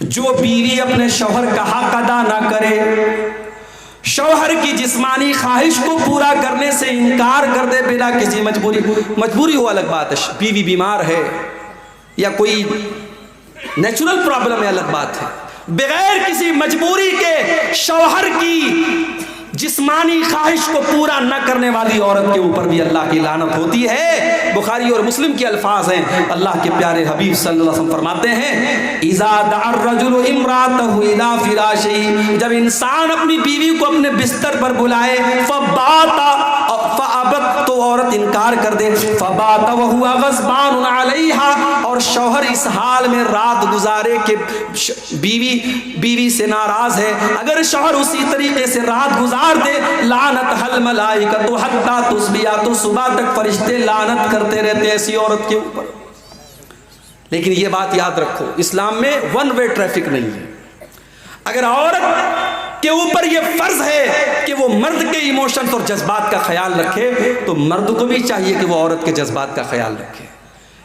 جو بیوی اپنے شوہر کا حق ادا نہ کرے، شوہر کی جسمانی خواہش کو پورا کرنے سے انکار کر دے بلا کسی مجبوری ہو الگ بات ہے، بیوی بیمار ہے یا کوئی نیچرل پرابلم ہے الگ بات ہے، بغیر کسی مجبوری کے شوہر کی جسمانی خواہش کو پورا نہ کرنے والی عورت کے اوپر بھی اللہ کی لعنت ہوتی ہے۔ بخاری اور مسلم کے الفاظ ہیں، اللہ کے پیارے حبیب صلی اللہ علیہ وسلم فرماتے ہیں اذا دعا الرجل امرأته الى فراشه، جب انسان اپنی بیوی کو اپنے بستر پر بلائے، فابت، تو عورت انکار کر دے، فبات وهو غضبان علیہا، اور شوہر اس حال میں رات گزارے کہ بیوی سے ناراض ہے، اگر شوہر اسی طریقے سے رات گزار دے، لعنت الملائکۃ حتی تصبح، تو صبح تک فرشتے لعنت کرتے رہتے ایسی عورت کے اوپر۔ لیکن یہ بات یاد رکھو، اسلام میں ون وے ٹریفک نہیں ہے۔ اگر عورت کے اوپر یہ فرض ہے کہ وہ مرد کے ایموشنز اور جذبات کا خیال رکھے، تو مرد کو بھی چاہیے کہ وہ عورت کے جذبات کا خیال رکھے۔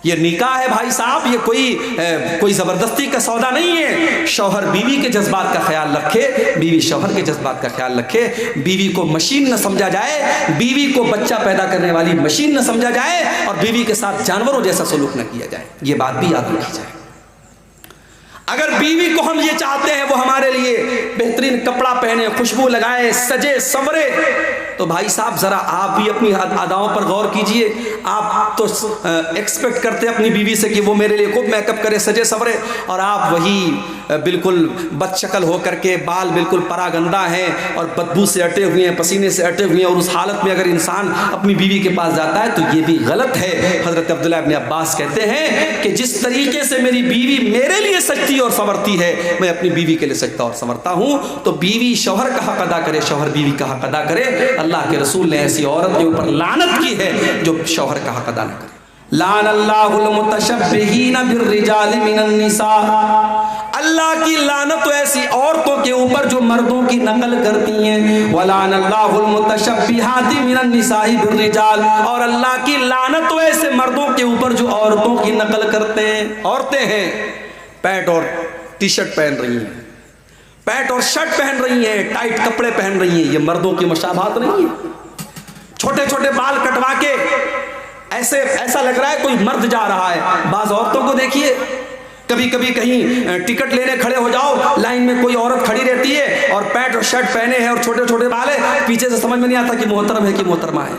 یہ نکاح ہے بھائی صاحب، یہ کوئی زبردستی کا سودا نہیں ہے۔ شوہر بیوی کے جذبات کا خیال رکھے، بیوی شوہر کے جذبات کا خیال رکھے، بیوی کو مشین نہ سمجھا جائے، بیوی کو بچہ پیدا کرنے والی مشین نہ سمجھا جائے، اور بیوی کے ساتھ جانوروں جیسا سلوک نہ کیا جائے، یہ بات بھی یاد رکھی جائے۔ اگر بیوی کو ہم یہ چاہتے ہیں وہ ہمارے لیے بہترین کپڑا پہنے، خوشبو لگائے، سجے سورے، تو بھائی صاحب ذرا آپ بھی اپنی اداؤں پر غور کیجئے۔ آپ تو ایکسپیکٹ کرتے اپنی بیوی سے کہ وہ میرے لیے خوب میک اپ کرے، سجے سورے، اور آپ وہی بالکل بد شکل ہو کر کے، بال بالکل پراگندہ ہیں اور بدبو سے اٹے ہوئے ہیں، پسینے سے اٹے ہوئے ہیں، اور اس حالت میں اگر انسان اپنی بیوی کے پاس جاتا ہے تو یہ بھی غلط ہے۔ حضرت عبداللہ ابن عباس کہتے ہیں کہ جس طریقے سے میری بیوی میرے لیے سجتی اور سنورتی ہے، میں اپنی بیوی کے لیے سجتا اور سنورتا ہوں۔ تو بیوی شوہر کا حق ادا کرے، شوہر بیوی کا حق ادا کرے۔ اللہ کے رسول نے ایسی عورت کے اوپر لعنت کی ہے جو شوہر کا حق ادا نہ کرے۔ لعن اللہ المتشبہین بالرجال من النساء، اللہ کی لعنت ایسی عورتوں کے اوپر جو مردوں کی نقل کرتی ہیں۔ ولعن اللہ المتشبہات من النساء بالرجال، اور اللہ کی لعنت ایسے مردوں کے اوپر جو عورتوں کی نقل کرتے ہیں۔ عورتیں ہیں پینٹ اور ٹی شرٹ پہن رہی ہیں، پینٹ اور شرٹ پہن رہی ہیں، ٹائٹ کپڑے پہن رہی ہیں، یہ مردوں کی مشابہت نہیں ہے۔ چھوٹے چھوٹے بال کٹوا کے ایسا لگ رہا ہے کوئی مرد جا رہا ہے۔ بعض عورتوں کو دیکھیے، کبھی کبھی کہیں ٹکٹ لینے کھڑے ہو جاؤ، لائن میں کوئی عورت کھڑی رہتی ہے اور پینٹ اور شرٹ پہنے ہیں اور چھوٹے چھوٹے بال ہیں، پیچھے سے سمجھ میں نہیں آتا کہ محترم ہے کہ محترمہ ہے۔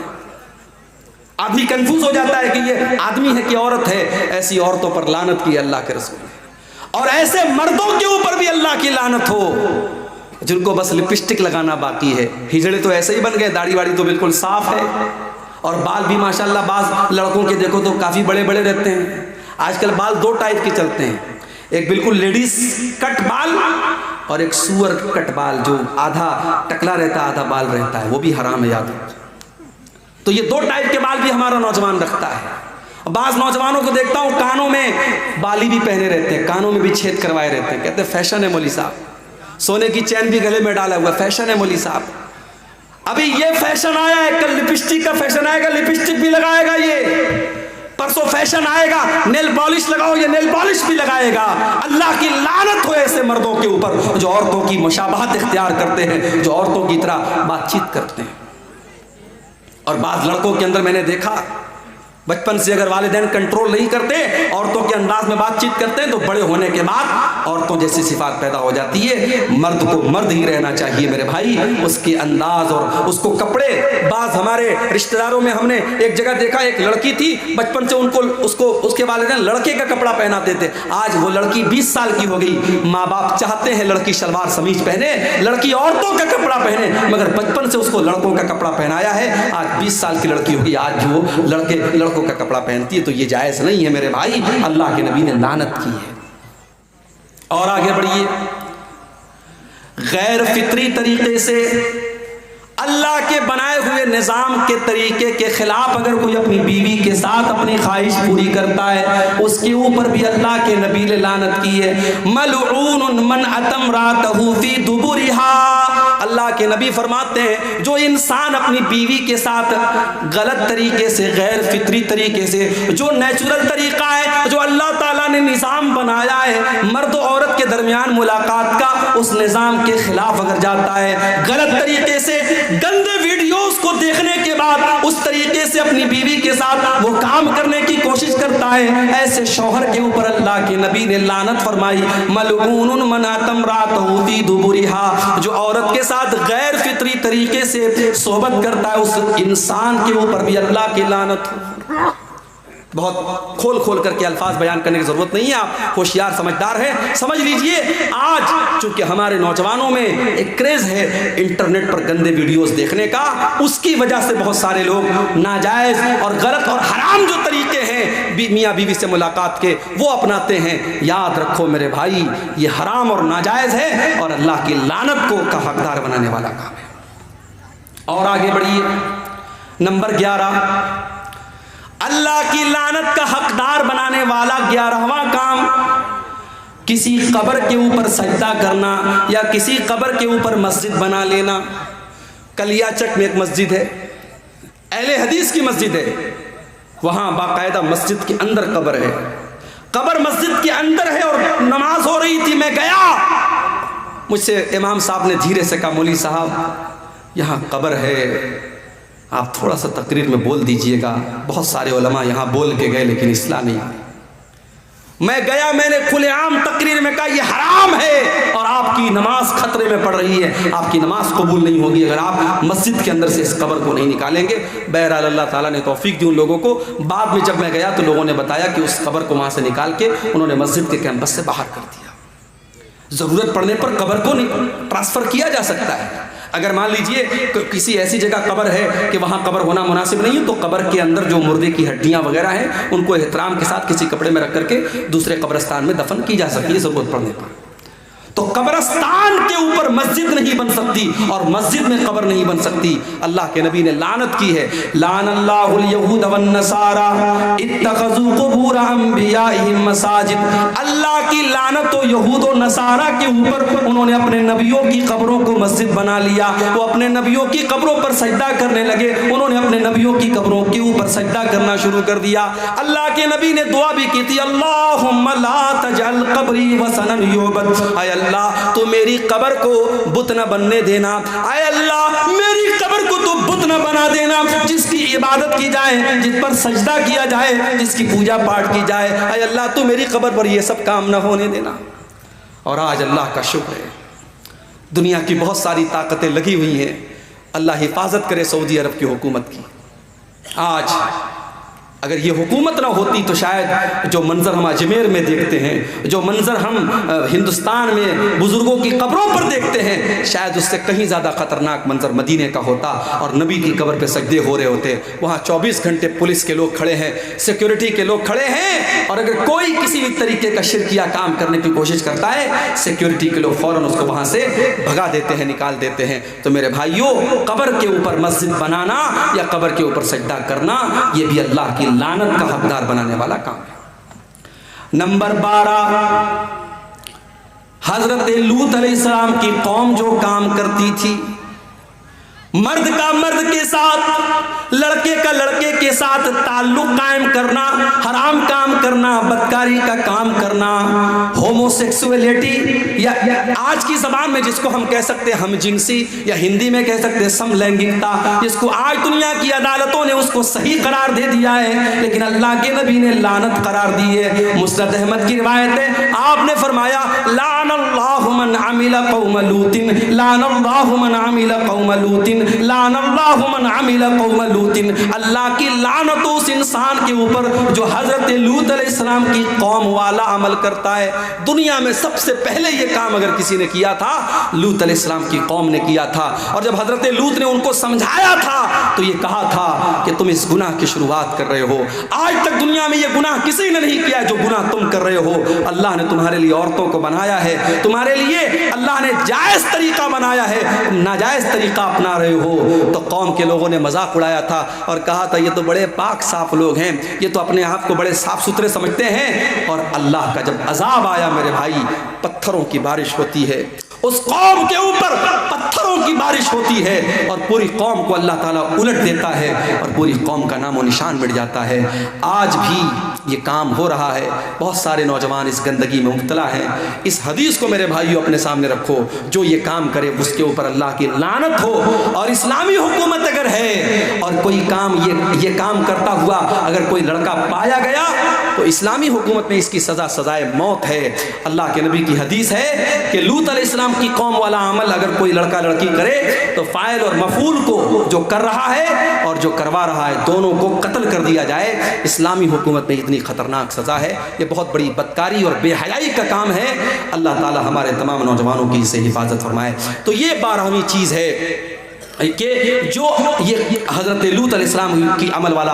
آدمی کنفیوز ہو جاتا ہے کہ یہ آدمی ہے کہ عورت ہے۔ ایسی عورتوں پر لعنت کی اللہ کے رسول نے، اور ایسے مردوں کے اوپر بھی اللہ کی لعنت ہو جن کو بس لپسٹک لگانا باقی ہے۔ ہجڑے تو ایسے ہی بن گئے، داڑھی واڑی تو بالکل صاف ہے، اور بال بھی ماشاءاللہ بعض لڑکوں کے دیکھو تو کافی بڑے بڑے رہتے ہیں۔ آج کل بال دو ٹائپ کے چلتے ہیں، ایک بالکل لیڈیز کٹ بال اور ایک سور کٹ بال جو آدھا ٹکلا رہتا ہے آدھا بال رہتا ہے، وہ بھی حرام ہے یاد رکھو۔ تو یہ دو ٹائپ کے بال بھی ہمارا نوجوان رکھتا ہے۔ بعض نوجوانوں کو دیکھتا ہوں کانوں میں بالی بھی پہنے رہتے ہیں، کانوں میں بھی چھید کروائے رہتے ہیں، کہتے ہیں فیشن ہے مولوی صاحب، سونے کی چین بھی گلے میں ڈالا ہوا، فیشن ہے مولوی صاحب۔ ابھی یہ فیشن آیا ہے، کل لپسٹک کا فیشن آئے گا، لپسٹک بھی لگائے گا، یہ پرسوں فیشن آئے گا نیل پالش لگاؤ، یہ نیل پالش بھی لگائے گا۔ اللہ کی لعنت ہو ایسے مردوں کے اوپر جو عورتوں کی مشابہت اختیار کرتے ہیں، جو عورتوں کی طرح بات چیت کرتے ہیں۔ اور بعض لڑکوں کے اندر میں نے دیکھا، بچپن سے اگر والدین کنٹرول نہیں کرتے، عورتوں کے انداز میں بات چیت کرتے ہیں، تو بڑے ہونے کے بعد عورتوں جیسی صفات پیدا ہو جاتی ہے۔ مرد کو مرد ہی رہنا چاہیے میرے بھائی، اس کے انداز اور اس کو کپڑے۔ بعض ہمارے رشتہ داروں میں ہم نے ایک جگہ دیکھا، ایک لڑکی تھی، بچپن سے اس کے والدین لڑکے کا کپڑا پہناتے تھے۔ آج وہ لڑکی 20 سال کی ہو گئی، ماں باپ چاہتے ہیں لڑکی شلوار سمیج پہنے، لڑکی عورتوں کا کپڑا پہنے، مگر بچپن سے اس کو لڑکوں کا کپڑا پہنایا ہے۔ آج 20 سال کی لڑکی ہوگی، آج وہ لڑکوں کا کپڑا پہنتی ہے، تو یہ جائز نہیں ہے میرے بھائی، اللہ کے نبی نے لعنت کی ہے۔ اور آگے بڑھیے، غیر فطری طریقے سے اللہ کے بنائے ہوئے نظام کے طریقے کے خلاف اگر کوئی اپنی بیوی کے ساتھ اپنی خواہش پوری کرتا ہے، اس کے اوپر بھی اللہ کے نبی نے لعنت کی ہے۔ ملعون من اتى امرأته في دبرها، اللہ کے نبی فرماتے ہیں جو انسان اپنی بیوی کے ساتھ غلط طریقے سے، غیر فطری طریقے سے، جو نیچرل طریقہ ہے، جو اللہ تعالیٰ نے نظام بنایا ہے مرد و عورت کے درمیان درمیان ملاقات کا اس نظام کے خلاف اگر جاتا ہے، غلط طریقے سے گندے ویڈیوز کو دیکھنے کے بعد اس طریقے سے اپنی بیوی کے ساتھ وہ کام کرنے کی کوشش کرتا ہے، ایسے شوہر کے اوپر اللہ کے نبی نے لعنت فرمائی، ملعون من اتى امرأته في دبرها، جو عورت کے ساتھ غیر فطری طریقے سے صحبت کرتا ہے اس انسان کے اوپر بھی اللہ کی لعنت۔ بہت کھول کھول کر کے الفاظ بیان کرنے کی ضرورت نہیں ہے، آپ ہوشیار سمجھدار ہیں، سمجھ لیجئے آج چونکہ ہمارے نوجوانوں میں ایک کریز ہے انٹرنیٹ پر گندے ویڈیوز دیکھنے کا، اس کی وجہ سے بہت سارے لوگ ناجائز اور غلط اور حرام جو طریقے ہیں میاں بیوی سے ملاقات کے وہ اپناتے ہیں۔ یاد رکھو میرے بھائی، یہ حرام اور ناجائز ہے اور اللہ کی لعنت کو کا حقدار بنانے والا کام ہے۔ اور آگے بڑھیے، نمبر 11، اللہ کی لعنت کا حقدار بنانے والا 11واں کام، کسی قبر کے اوپر سجدہ کرنا یا کسی قبر کے اوپر مسجد بنا لینا۔ کلیا چک میں ایک مسجد ہے، اہل حدیث کی مسجد ہے، وہاں باقاعدہ مسجد کے اندر قبر ہے، قبر مسجد کے اندر ہے اور نماز ہو رہی تھی، میں گیا، مجھ سے امام صاحب نے دھیرے سے کہا مولوی صاحب یہاں قبر ہے، آپ تھوڑا سا تقریر میں بول دیجئے گا، بہت سارے علماء یہاں بول کے گئے لیکن اصلاح نہیں آئی۔ میں گیا، میں نے کھلے عام تقریر میں کہا یہ حرام ہے اور آپ کی نماز خطرے میں پڑ رہی ہے، آپ کی نماز قبول نہیں ہوگی اگر آپ مسجد کے اندر سے اس قبر کو نہیں نکالیں گے۔ بہرحال اللہ تعالیٰ نے توفیق دی ان لوگوں کو، بعد میں جب میں گیا تو لوگوں نے بتایا کہ اس قبر کو وہاں سے نکال کے انہوں نے مسجد کے کیمپس سے باہر کر دیا۔ ضرورت پڑنے پر قبر کو ٹرانسفر کیا جا سکتا ہے۔ اگر مان لیجئے کسی ایسی جگہ قبر ہے کہ وہاں قبر ہونا مناسب نہیں ہے تو قبر کے اندر جو مردے کی ہڈیاں وغیرہ ہیں ان کو احترام کے ساتھ کسی کپڑے میں رکھ کر کے دوسرے قبرستان میں دفن کی جا سکتی ہے ضرورت پڑنے پر۔ تو قبرستان کے اوپر مسجد نہیں بن سکتی اور مسجد میں قبر نہیں بن سکتی۔ اللہ کے نبی نے لعنت کی ہے، لعن اللہ الیہود والنصارى اتخذوا قبور انبیائہم مساجد۔ اللہ کی لعنت و یہود و نصارہ کے اوپر، انہوں نے اپنے نبیوں کی قبروں کو مسجد بنا لیا، وہ اپنے نبیوں کی قبروں پر سجدہ کرنے لگے، انہوں نے اپنے نبیوں کی قبروں کے اوپر سجدہ کرنا شروع کر دیا۔ اللہ کے نبی نے دعا بھی کی تھی، اللہم لا تجعل قبری وثنا یعبد، اے اللہ تو میری قبر کو بت نہ بننے دینا، اے اللہ میری قبر کو تو بت نہ بنا دینا، جس کی عبادت کی جائے، جس پر سجدہ کیا جائے، جس کی پوجا پاٹ کی جائے، اے اللہ تو میری قبر پر یہ سب کام نہ ہونے دینا۔ اور آج اللہ کا شکر ہے دنیا کی بہت ساری طاقتیں لگی ہوئی ہیں، اللہ حفاظت کرے سعودی عرب کی حکومت کی۔ آج اگر یہ حکومت نہ ہوتی تو شاید جو منظر ہم اجمیر میں دیکھتے ہیں، جو منظر ہم ہندوستان میں بزرگوں کی قبروں پر دیکھتے ہیں، شاید اس سے کہیں زیادہ خطرناک منظر مدینے کا ہوتا اور نبی کی قبر پہ سجدے ہو رہے ہوتے۔ وہاں 24 گھنٹے پولیس کے لوگ کھڑے ہیں، سیکیورٹی کے لوگ کھڑے ہیں، اور اگر کوئی کسی بھی طریقے کا شرکیہ کام کرنے کی کوشش کرتا ہے سیکیورٹی کے لوگ فوراً اس کو وہاں سے بھگا دیتے ہیں، نکال دیتے ہیں۔ تو میرے بھائیوں، قبر کے اوپر مسجد بنانا یا قبر کے اوپر سجدہ کرنا یہ بھی اللہ کی لعنت کا حقدار بنانے والا کام ہے۔ نمبر 12، حضرت لوط علیہ السلام کی قوم جو کام کرتی تھی، مرد کا مرد کے ساتھ، لڑکے کا لڑکے کے ساتھ تعلق قائم کرنا، حرام کام کرنا، بدکاری کا کام کرنا، ہومو سیکسولیٹی یا آج کی زبان میں جس کو ہم کہہ سکتے ہیں ہم جنسی، یا ہندی میں کہہ سکتے ہیں سم لینگکتا، جس کو آج دنیا کی عدالتوں نے اس کو صحیح قرار دے دیا ہے لیکن اللہ کے نبی نے لعنت قرار دی ہے۔ مسند احمد کی روایت ہے، آپ نے فرمایا لعن اللہ من عمل قوم لوط، لعن اللہ من عمل قوم لوط، لعن اللہ من عمل قوم لوط، اللہ کی لعنت اس انسان کے اوپر جو حضرت لوط علیہ السلام کی قوم والا عمل کرتا ہے۔ دنیا میں سب سے پہلے یہ کام اگر کسی نے کیا تھا لوط علیہ السلام کی قوم نے کیا تھا، اور جب حضرت لوط نے ان کو سمجھایا تھا تو یہ کہا تھا کہ تم اس گناہ کی شروعات کر رہے ہو، آج تک دنیا میں یہ گناہ کسی نے نہیں کیا جو گناہ تم کر رہے ہو۔ اللہ نے تمہارے لیے عورتوں کو بنایا ہے، تمہارے لیے اللہ نے جائز طریقہ بنایا ہے، تم ناجائز طریقہ اپنا رہے ہو۔ تو قوم کے لوگوں نے مذاق اڑایا تھا اور کہا تھا یہ تو بڑے پاک صاف لوگ ہیں، یہ تو اپنے آپ کو بڑے صاف ستھرے سمجھتے ہیں۔ اور اللہ کا جب عذاب آیا میرے بھائی، پتھروں کی بارش ہوتی ہے، اس قوم کے اوپر پتھروں کی بارش ہوتی ہے اور پوری قوم کو اللہ تعالیٰ الٹ دیتا ہے اور پوری قوم کا نام و نشان مٹ جاتا ہے۔ آج بھی یہ کام ہو رہا ہے، بہت سارے نوجوان اس گندگی میں مبتلا ہیں۔ اس حدیث کو میرے بھائیو اپنے سامنے رکھو، جو یہ کام کرے اس کے اوپر اللہ کی لعنت ہو۔ اور اسلامی حکومت اگر ہے اور کوئی کام یہ کام کرتا ہوا اگر کوئی لڑکا پایا گیا تو اسلامی حکومت میں اس کی سزا سزائے موت ہے۔ اللہ کے نبی کی حدیث ہے کہ لوط علیہ السلام کی قوم والا عمل اگر کوئی لڑکا لڑکی کرے تو فاعل اور مفعول کو، جو کر رہا ہے اور جو کروا رہا ہے، دونوں کو قتل کر دیا جائے۔ اسلامی حکومت میں اتنی خطرناک سزا ہے، یہ بہت بڑی بدکاری اور بے حیائی کا کام ہے۔ اللہ تعالی ہمارے تمام نوجوانوں کی اسے حفاظت فرمائے۔ تو یہ 12ویں چیز ہے کہ جو یہ حضرت لوط علیہ السلام کی عمل والا،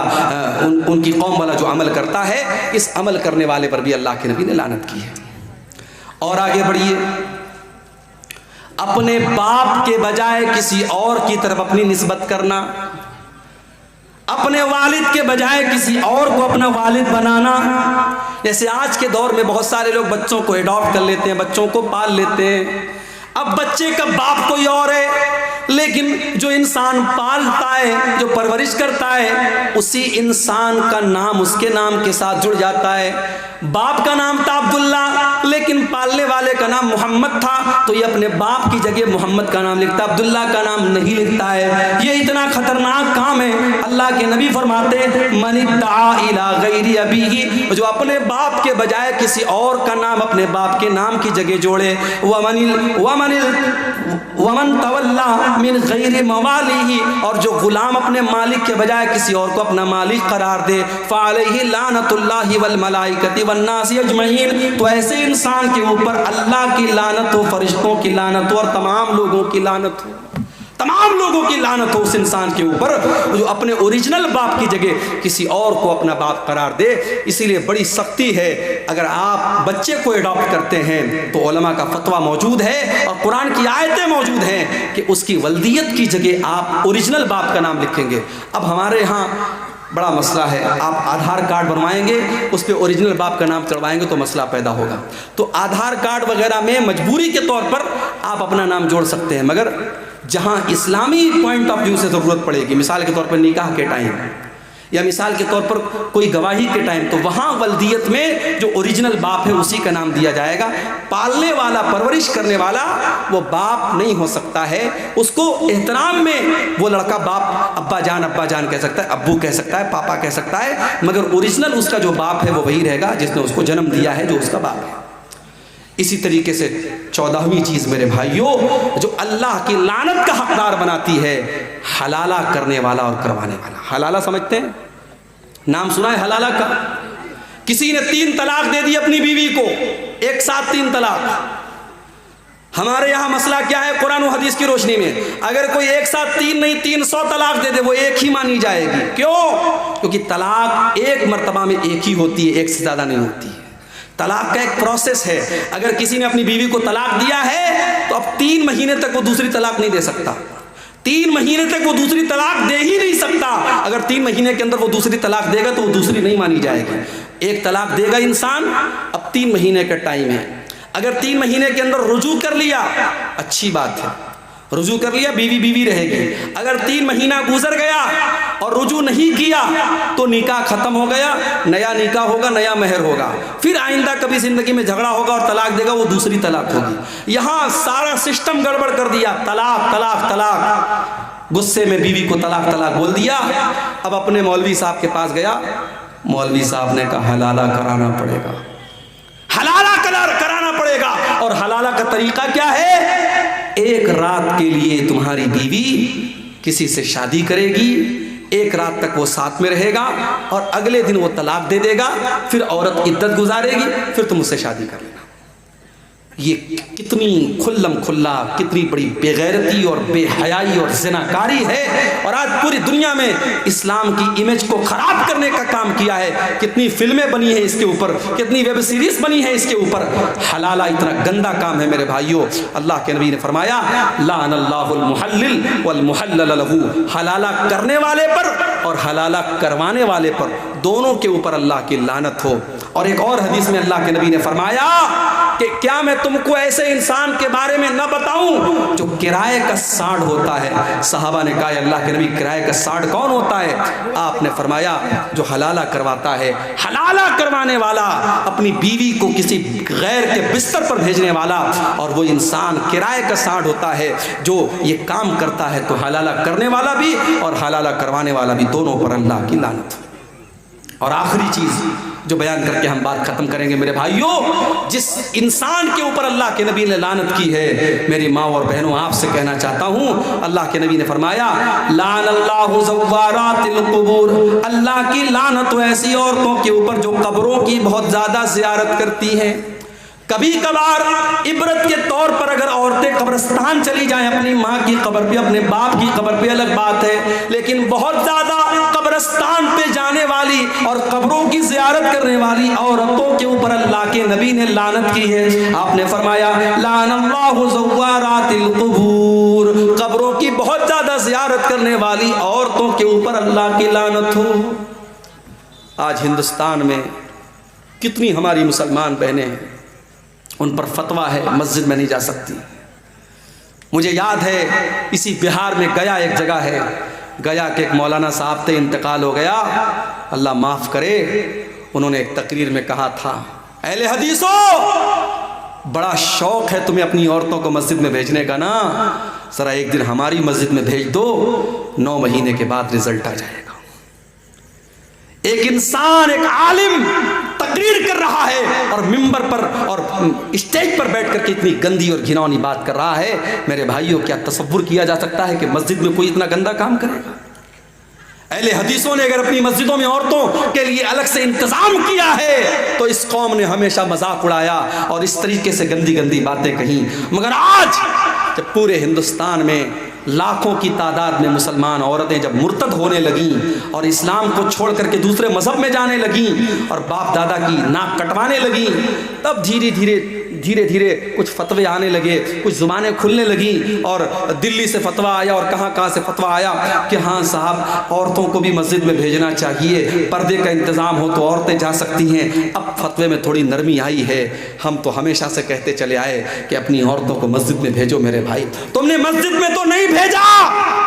ان کی قوم والا جو عمل کرتا ہے، اس عمل کرنے والے پر بھی اللہ کے نبی نے لعنت کی ہے۔ اور آگے بڑھیے، اپنے باپ کے بجائے کسی اور کی طرف اپنی نسبت کرنا، اپنے والد کے بجائے کسی اور کو اپنا والد بنانا۔ جیسے آج کے دور میں بہت سارے لوگ بچوں کو ایڈاپٹ کر لیتے ہیں، بچوں کو پال لیتے ہیں۔ اب بچے کا باپ کوئی اور ہے، لیکن جو انسان پالتا ہے، جو پرورش کرتا ہے، اسی انسان کا نام اس کے نام کے ساتھ جڑ جاتا ہے۔ باپ کا نام تھا عبداللہ، لیکن پالنے والے کا نام محمد تھا، تو یہ اپنے باپ کی جگہ محمد کا نام لکھتا، عبداللہ کا نام نہیں لکھتا ہے۔ یہ اتنا خطرناک کام ہے۔ اللہ کے نبی فرماتے من ادعا الی غیر ابیہ، جو اپنے باپ کے بجائے کسی اور کا نام اپنے باپ کے نام کی جگہ جوڑے، ومن تولا من غیر موالیہ، اور جو غلام اپنے مالک کے بجائے کسی اور کو اپنا مالک قرار دے، فعلیہ لعنت اللہ والملائکۃ والناس اجمعین، تو ایسے انسان کے اوپر اللہ کی لعنت ہو، فرشتوں کی لعنت ہو، اور تمام لوگوں کی لعنت ہو، تمام لوگوں کی لعنت ہو اس انسان کے اوپر جو اپنے اوریجنل باپ کی جگہ کسی اور کو اپنا باپ قرار دے۔ اسی لیے بڑی سختی ہے، اگر آپ بچے کو ایڈاپٹ کرتے ہیں تو علماء کا فتویٰ موجود ہے اور قرآن کی آیتیں موجود ہیں کہ اس کی ولدیت کی جگہ آپ اوریجنل باپ کا نام لکھیں گے۔ اب ہمارے ہاں بڑا مسئلہ ہے، آپ آدھار کارڈ بنوائیں گے، اس پہ اوریجنل باپ کا نام چڑھوائیں گے تو مسئلہ پیدا ہوگا۔ تو آدھار کارڈ وغیرہ میں مجبوری کے طور پر آپ اپنا نام جوڑ سکتے ہیں، مگر جہاں اسلامی پوائنٹ آف ویو سے ضرورت پڑے گی، مثال کے طور پر نکاح کے ٹائم یا مثال کے طور پر کوئی گواہی کے ٹائم، تو وہاں ولدیت میں جو اوریجنل باپ ہے اسی کا نام دیا جائے گا۔ پالنے والا، پرورش کرنے والا وہ باپ نہیں ہو سکتا ہے، اس کو احترام میں وہ لڑکا باپ، ابا جان کہہ سکتا ہے، ابو کہہ سکتا ہے، پاپا کہہ سکتا ہے، مگر اوریجنل اس کا جو باپ ہے وہ وہی رہے گا جس نے اس کو جنم دیا ہے، جو اس کا باپ ہے۔ اسی طریقے سے 14ویں چیز میرے بھائیوں جو اللہ کی لعنت کا حقدار بناتی ہے، حلالہ کرنے والا اور کروانے والا۔ حلالہ سمجھتے ہیں؟ نام سنا ہے حلالہ کا؟ کسی نے 3 طلاق دے دی اپنی بیوی کو، ایک ساتھ 3 طلاق۔ ہمارے یہاں مسئلہ کیا ہے قرآن و حدیث کی روشنی میں؟ اگر کوئی ایک ساتھ 3 نہیں 300 طلاق دے دے وہ ایک ہی مانی جائے گی۔ کیوں؟ کیونکہ طلاق ایک مرتبہ میں ایک ہی ہوتی ہے، ایک سے زیادہ نہیں ہوتی ہے۔ طلاق کا ایک پروسیس ہے، اگر کسی نے اپنی بیوی کو طلاق دیا ہے تو اب 3 مہینے تک وہ دوسری طلاق نہیں دے سکتا، 3 مہینے تک وہ دوسری طلاق دے ہی نہیں سکتا۔ اگر 3 مہینے کے اندر وہ دوسری طلاق دے گا تو وہ دوسری نہیں مانی جائے گی۔ ایک طلاق دے گا انسان، اب 3 مہینے کا ٹائم ہے، اگر 3 مہینے کے اندر رجوع کر لیا اچھی بات ہے، رجوع کر لیا بیوی رہے گی۔ اگر 3 مہینہ گزر گیا اور رجوع نہیں کیا تو نکاح ختم ہو گیا، نیا نکاح ہوگا، نیا مہر ہوگا، پھر آئندہ کبھی زندگی میں جھگڑا ہوگا اور طلاق دے گا، وہ دوسری طلاق ہوگی۔ یہاں سارا سسٹم گڑبڑ کر دیا، طلاق طلاق طلاق، غصے میں بیوی کو طلاق طلاق بول دیا۔ اب اپنے مولوی صاحب کے پاس گیا، مولوی صاحب نے کہا حلالہ کرانا پڑے گا، حلالہ کرانا پڑے گا۔ اور حلالہ کا طریقہ کیا ہے؟ ایک رات کے لیے تمہاری بیوی کسی سے شادی کرے گی، ایک رات تک وہ ساتھ میں رہے گا اور اگلے دن وہ طلاق دے دے گا، پھر عورت عدت گزارے گی، پھر تم اس سے شادی کر لینا۔ یہ کتنی کھلم کھلا، کتنی بڑی بے غیرتی اور بے حیائی اور زناکاری ہے، اور آج پوری دنیا میں اسلام کی امیج کو خراب کرنے کا کام کیا ہے۔ کتنی فلمیں بنی ہیں اس کے اوپر، کتنی ویب سیریز بنی ہیں اس کے اوپر۔ حلالہ اتنا گندا کام ہے میرے بھائیوں۔ اللہ کے نبی نے فرمایا لعن اللہ المحلل والمحلل لہ، حلالہ کرنے والے پر اور حلالہ کروانے والے پر دونوں کے اوپر اللہ کی لعنت ہو۔ اور ایک اور حدیث میں اللہ کے نبی نے فرمایا کہ کیا میں تم کو ایسے انسان کے بارے میں نہ بتاؤں جو کرائے کا سانڈ ہوتا ہے؟ صحابہ نے کہا اللہ کے نبی کرائے کا سانڈ کون ہوتا ہے؟ آپ نے فرمایا جو حلالہ کرواتا ہے، حلالہ کروانے والا، اپنی بیوی کو کسی غیر کے بستر پر بھیجنے والا، اور وہ انسان کرائے کا سانڈ ہوتا ہے جو یہ کام کرتا ہے۔ تو حلالہ کرنے والا بھی اور حلالہ کروانے والا بھی، دونوں پر اللہ کی لعنت۔ اور آخری چیز جو بیان کر کے ہم بات ختم کریں گے میرے بھائیوں، جس انسان کے اوپر اللہ کے نبی نے لعنت کی ہے، میری ماں اور بہنوں آپ سے کہنا چاہتا ہوں، اللہ کے نبی نے فرمایا لعن اللہ زوارات القبور، اللہ کی لعنت ایسی عورتوں کے اوپر جو قبروں کی بہت زیادہ زیارت کرتی ہیں۔ کبھی کبھار عبرت کے طور پر اگر عورتیں قبرستان چلی جائیں، اپنی ماں کی قبر پہ، اپنے باپ کی قبر پہ، الگ بات ہے، لیکن بہت زیادہ قبرستان پہ جانے والی اور قبروں کی زیارت کرنے والی عورتوں کے اوپر اللہ کے نبی نے لعنت کی ہے۔ آپ نے فرمایا لعن اللہ زوارات القبور، قبروں کی بہت زیادہ زیارت کرنے والی عورتوں کے اوپر اللہ کی لعنت ہو۔ آج ہندوستان میں کتنی ہماری مسلمان بہنیں ہیں، ان پر فتویٰ ہے مسجد میں نہیں جا سکتی۔ مجھے یاد ہے اسی بہار میں گیا ایک جگہ ہے، گیا کہ ایک مولانا صاحب تھے، انتقال ہو گیا، اللہ معاف کرے، انہوں نے ایک تقریر میں کہا تھا اہل حدیثو بڑا شوق ہے تمہیں اپنی عورتوں کو مسجد میں بھیجنے کا نا، ذرا ایک دن ہماری مسجد میں بھیج دو، 9 مہینے کے بعد رزلٹ آ جائے گا۔ ایک انسان، ایک عالم تقریر کر رہا ہے اور ممبر پر اور اسٹیج پر بیٹھ کر کے اتنی گندی اور گھناؤنی بات کر رہا ہے، میرے بھائیوں کیا تصور کیا جا سکتا ہے کہ مسجد میں کوئی اتنا گندا کام کرے گا؟ اہل حدیثوں نے اگر اپنی مسجدوں میں عورتوں کے لیے الگ سے انتظام کیا ہے تو اس قوم نے ہمیشہ مذاق اڑایا اور اس طریقے سے گندی گندی باتیں کہیں، مگر آج جب پورے ہندوستان میں لاکھوں کی تعداد میں مسلمان عورتیں جب مرتد ہونے لگیں اور اسلام کو چھوڑ کر کے دوسرے مذہب میں جانے لگیں اور باپ دادا کی ناک کٹوانے لگیں، تب دھیرے دھیرے کچھ فتوے آنے لگے، کچھ زبانیں کھلنے لگیں، اور دلی سے فتویٰ آیا اور کہاں سے فتویٰ آیا کہ ہاں صاحب عورتوں کو بھی مسجد میں بھیجنا چاہیے، پردے کا انتظام ہو تو عورتیں جا سکتی ہیں۔ اب فتوے میں تھوڑی نرمی آئی ہے، ہم تو ہمیشہ سے کہتے چلے آئے کہ اپنی عورتوں کو مسجد میں بھیجو۔ میرے بھائی تم نے مسجد میں تو نہیں بھیجا،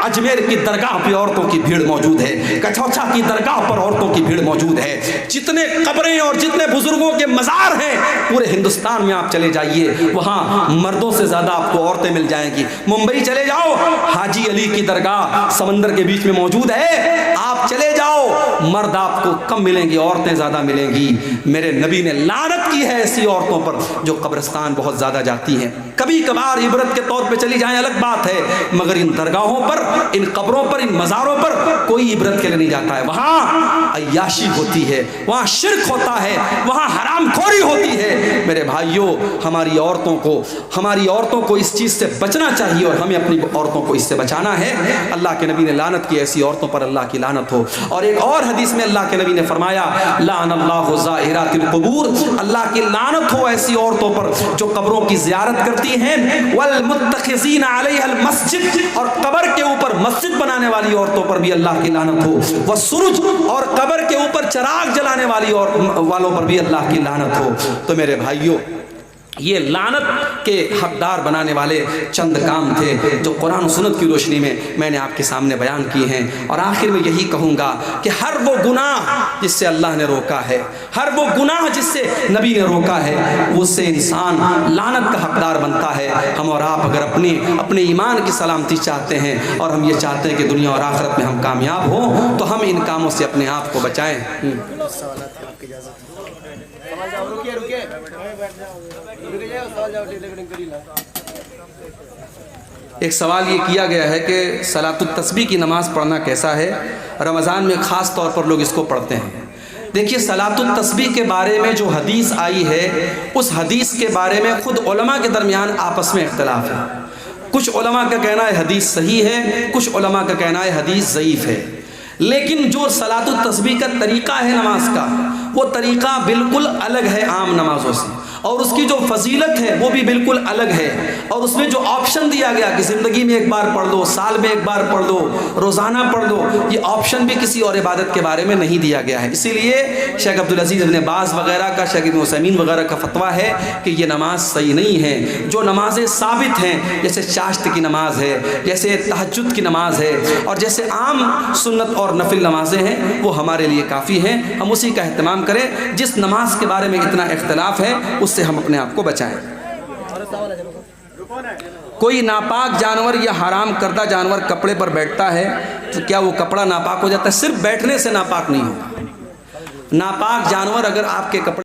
اجمیر کی درگاہ پہ عورتوں کی بھیڑ موجود ہے، کچھوچا کی درگاہ پر عورتوں کی بھیڑ موجود ہے، جتنے قبریں اور جتنے بزرگوں کے مزار ہیں پورے ہندوستان میں آپ چلے جائیے، وہاں مردوں سے زیادہ آپ کو عورتیں مل جائیں گی۔ ممبئی چلے جاؤ، حاجی علی کی درگاہ سمندر کے بیچ میں موجود ہے، آپ چلے جاؤ، مرد آپ کو کم ملیں گی، عورتیں زیادہ ملیں گی۔ میرے نبی نے لعنت کی ہے ایسی عورتوں پر جو قبرستان بہت زیادہ جاتی ہیں۔ کبھی کبھار عبرت کے طور پہ چلی جائیں الگ بات ہے، مگر ان درگاہوں پر، ان قبروں پر، ان مزاروں پر کوئی عبرت کے لیے نہیں جاتا ہے۔ وہاں عیاشی ہوتی ہے، وہاں شرک ہوتا ہے، وہاں حرام خوری ہوتی ہے۔ میرے بھائیوں ہماری عورتوں کو اس چیز سے بچنا چاہیے اور ہمیں اپنی عورتوں کو اس سے بچانا ہے۔ اللہ کے نبی نے لعنت کی، ایسی عورتوں پر اللہ کی لعنت ہو۔ اور ایک اور حدیث میں اللہ کے نبی نے فرمایا لعن اللہ زائرات القبور، اللہ کی لعنت ہو ایسی عورتوں پر جو قبروں کی زیارت کرتی ہیں، والمتخذین علیہ المسجد، اور قبر کے اوپر مسجد بنانے والی عورتوں پر بھی اللہ کی لعنت ہو، والسرج، اور قبر کے اوپر چراغ جلانے والوں پر بھی اللہ کی لعنت ہو۔ تو میرے بھائیوں یہ لعنت کے حقدار بنانے والے چند کام تھے جو قرآن و سنت کی روشنی میں نے آپ کے سامنے بیان کی ہیں۔ اور آخر میں یہی کہوں گا کہ ہر وہ گناہ جس سے اللہ نے روکا ہے، ہر وہ گناہ جس سے نبی نے روکا ہے، اس سے انسان لعنت کا حقدار بنتا ہے۔ ہم اور آپ اگر اپنے ایمان کی سلامتی چاہتے ہیں اور ہم یہ چاہتے ہیں کہ دنیا اور آخرت میں ہم کامیاب ہوں، تو ہم ان کاموں سے اپنے آپ کو بچائیں۔ ایک سوال یہ کیا گیا ہے کہ صلاۃ التسبیح کی نماز پڑھنا کیسا ہے؟ رمضان میں خاص طور پر لوگ اس کو پڑھتے ہیں۔ دیکھیے صلاۃ التسبیح کے بارے میں جو حدیث آئی ہے، اس حدیث کے بارے میں خود علماء کے درمیان آپس میں اختلاف ہے۔ کچھ علماء کا کہنا ہے حدیث صحیح ہے، کچھ علماء کا کہنا ہے حدیث ضعیف ہے۔ لیکن جو صلاۃ التسبیح کا طریقہ ہے نماز کا، وہ طریقہ بالکل الگ ہے عام نمازوں سے، اور اس کی جو فضیلت ہے وہ بھی بالکل الگ ہے، اور اس میں جو آپشن دیا گیا کہ زندگی میں ایک بار پڑھ لو، سال میں ایک بار پڑھ لو، روزانہ پڑھ لو، یہ آپشن بھی کسی اور عبادت کے بارے میں نہیں دیا گیا ہے۔ اسی لیے شیخ عبدالعزیز ابن باز وغیرہ کا، شیخ ابن عثیمین وغیرہ کا فتویٰ ہے کہ یہ نماز صحیح نہیں ہے۔ جو نمازیں ثابت ہیں جیسے چاشت کی نماز ہے، جیسے تہجد کی نماز ہے، اور جیسے عام سنت اور نفل نمازیں ہیں، وہ ہمارے لیے کافی ہیں۔ ہم اسی کا اہتمام کریں۔ جس نماز کے بارے میں اتنا اختلاف ہے اس سے ہم اپنے آپ کو بچائیں۔ کوئی ناپاک جانور یا حرام کردہ جانور کپڑے پر بیٹھتا ہے تو کیا وہ کپڑا ناپاک ہو جاتا ہے؟ صرف بیٹھنے سے ناپاک نہیں ہوتا۔ ناپاک جانور اگر آپ کے کپڑے